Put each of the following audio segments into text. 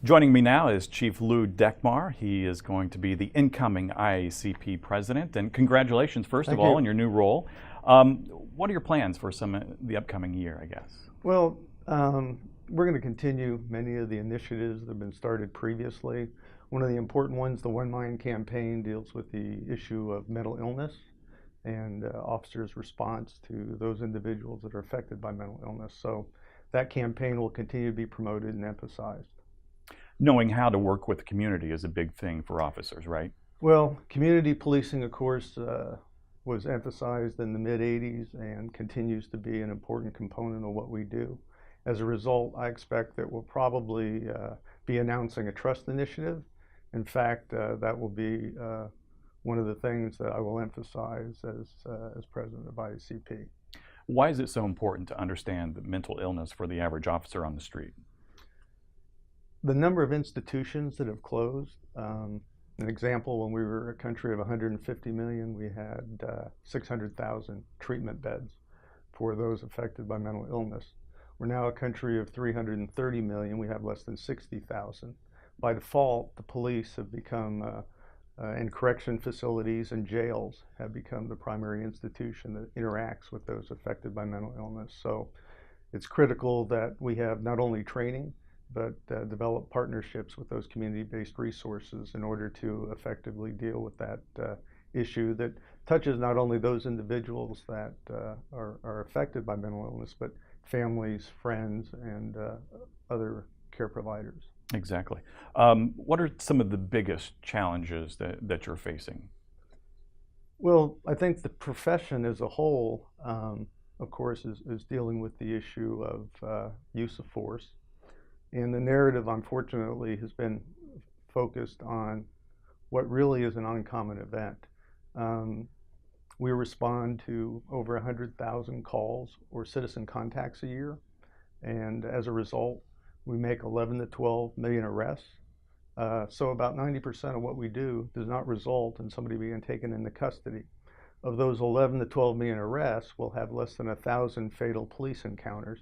Joining me now is Chief Lou Dekmar. He is going to be the incoming IACP President. And congratulations, first of all, on your new role. What are your plans for the upcoming year, I guess? Well, we're going to continue many of the initiatives that have been started previously. One of the important ones, the One Mind campaign, deals with the issue of mental illness and officers' response to those individuals that are affected by mental illness. So that campaign will continue to be promoted and emphasized. Knowing how to work with the community is a big thing for officers, right? Well, community policing, of course, was emphasized in the mid-'80s and continues to be an important component of what we do. As a result, I expect that we'll probably be announcing a trust initiative. In fact, that will be one of the things that I will emphasize as president of IACP. Why is it so important to understand the mental illness for the average officer on the street? The number of institutions that have closed, an example, when we were a country of 150 million, we had 600,000 treatment beds for those affected by mental illness. We're now a country of 330 million, we have less than 60,000. By default, the police have become, and correction facilities and jails have become the primary institution that interacts with those affected by mental illness. So it's critical that we have not only training, but develop partnerships with those community-based resources in order to effectively deal with that issue that touches not only those individuals that are affected by mental illness, but families, friends, and other care providers. Exactly. What are some of the biggest challenges that you're facing? Well, I think the profession as a whole, of course, is dealing with the issue of use of force. And the narrative, unfortunately, has been focused on what really is an uncommon event. We respond to over 100,000 calls or citizen contacts a year. And as a result, we make 11 to 12 million arrests. So about 90% of what we do does not result in somebody being taken into custody. Of those 11 to 12 million arrests, we'll have less than 1,000 fatal police encounters.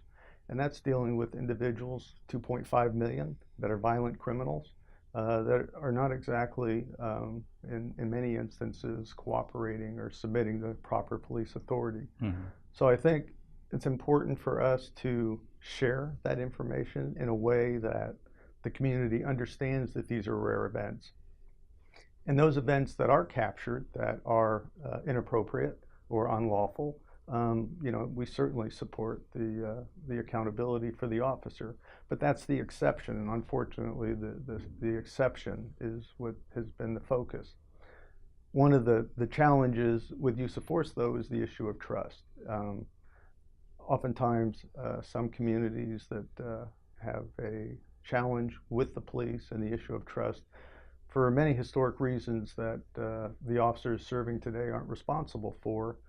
And that's dealing with individuals, 2.5 million, that are violent criminals, that are not exactly, in many instances, cooperating or submitting to proper police authority. Mm-hmm. So I think it's important for us to share that information in a way that the community understands that these are rare events. And those events that are captured that are inappropriate or unlawful, we certainly support the accountability for the officer, but that's the exception, and unfortunately the exception is what has been the focus. One of the challenges with use of force, though, is the issue of trust. Oftentimes, some communities that have a challenge with the police and the issue of trust, for many historic reasons that the officers serving today aren't responsible for,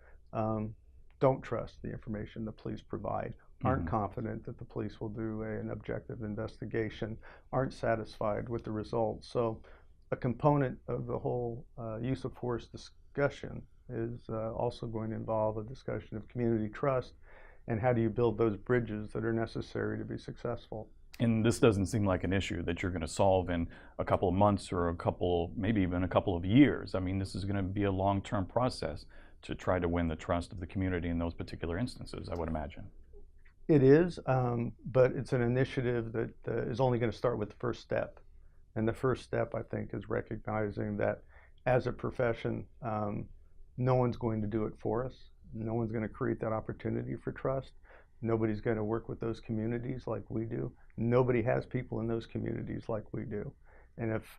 don't trust the information the police provide, aren't confident that the police will do an objective investigation, aren't satisfied with the results. So a component of the whole use of force discussion is also going to involve a discussion of community trust and how do you build those bridges that are necessary to be successful. And this doesn't seem like an issue that you're going to solve in a couple of months or maybe even a couple of years. I mean, this is going to be a long-term process to try to win the trust of the community in those particular instances, I would imagine. It is, but it's an initiative that is only going to start with the first step. And the first step, I think, is recognizing that as a profession, no one's going to do it for us. No one's going to create that opportunity for trust. Nobody's going to work with those communities like we do. Nobody has people in those communities like we do. And if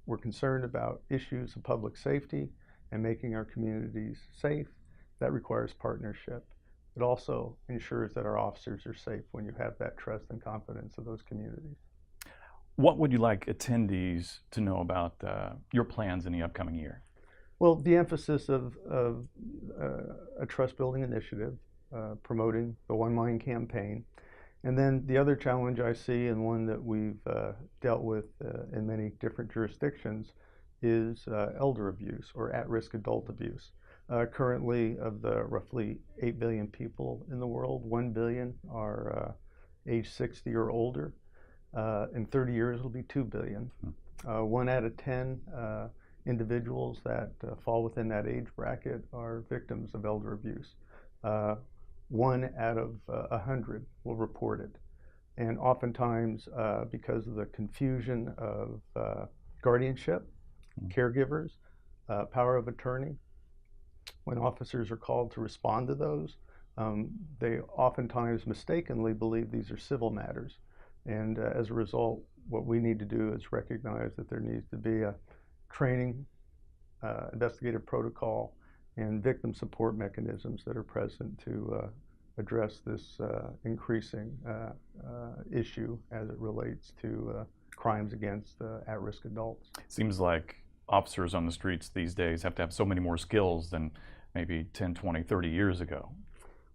we're concerned about issues of public safety and making our communities safe, that requires partnership. It also ensures that our officers are safe when you have that trust and confidence of those communities. What would you like attendees to know about your plans in the upcoming year? Well, the emphasis of a trust building initiative, promoting the One Mind campaign. And then the other challenge I see, and one that we've dealt with in many different jurisdictions, is elder abuse or at-risk adult abuse. Currently, of the roughly 8 billion people in the world, 1 billion are age 60 or older. In 30 years, it'll be $2 billion. 1 out of 10 individuals that fall within that age bracket are victims of elder abuse. 1 out of 100 will report it. And oftentimes, because of the confusion of guardianship, caregivers, power of attorney, when officers are called to respond to those, they oftentimes mistakenly believe these are civil matters. And as a result, what we need to do is recognize that there needs to be a training, investigative protocol, and victim support mechanisms that are present to address this increasing issue as it relates to crimes against at-risk adults. Seems like officers on the streets these days have to have so many more skills than maybe 10, 20, 30 years ago.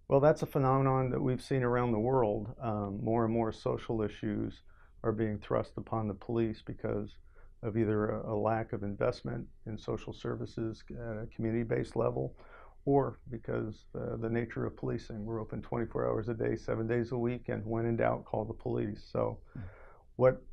Well, that's a phenomenon that we've seen around the world. More and more social issues are being thrust upon the police because of either a lack of investment in social services at a community-based level, or because the nature of policing. We're open 24 hours a day, 7 days a week, and when in doubt, call the police. So what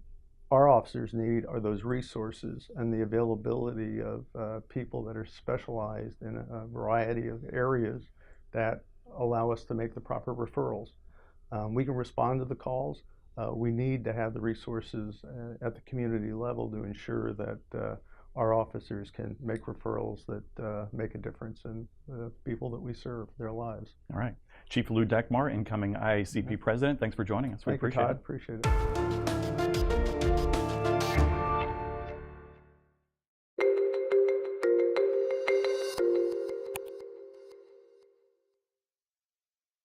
our officers need are those resources and the availability of people that are specialized in a variety of areas that allow us to make the proper referrals. We can respond to the calls. We need to have the resources at the community level to ensure that our officers can make referrals that make a difference in the people that we serve, their lives. All right. Chief Lou Dekmar, Incoming IACP President, thanks for joining us. We appreciate it. Thank you, Todd. Appreciate it.